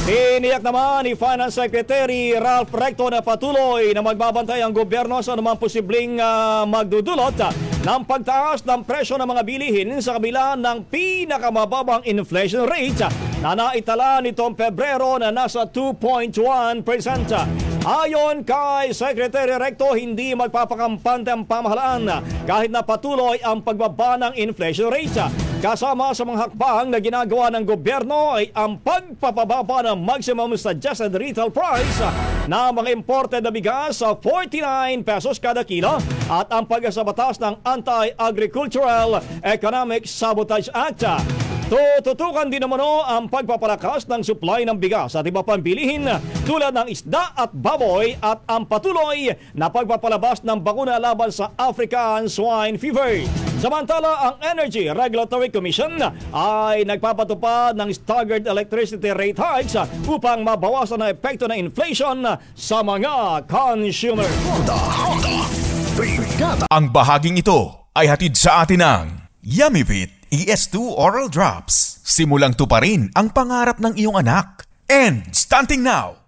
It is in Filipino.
Tiniyak naman ni Finance Secretary Ralph Recto na patuloy na magbabantay ang gobyerno sa anumang posibleng magdudulot ng pagtaas ng presyo ng mga bilihin sa kabila ng pinakamababang inflation rate na naitala nitong Pebrero na nasa 2.1%. Ayon kay Secretary Recto, hindi magpapakampante ang pamahalaan kahit na patuloy ang pagbaba ng inflation rate. Kasama sa mga hakbang na ginagawa ng gobyerno ay ang pagpapababa ng maximum suggested retail price na mga imported na bigas sa 49 pesos kada kilo at ang pagsabatas ng Anti-Agricultural Economic Sabotage Act. Tututukan din naman ang pagpapalakas ng supply ng bigas at iba pang bilihin tulad ng isda at baboy at ang patuloy na pagpapalabas ng bakuna laban sa African Swine Fever. Samantala, ang Energy Regulatory Commission ay nagpapatupad ng staggered electricity rate hikes upang mabawasan ang epekto ng inflation sa mga consumer. Ang bahaging ito ay hatid sa atin ng Yummyvit ES2 Oral Drops. Simulang tuparin ang pangarap ng iyong anak. And starting now!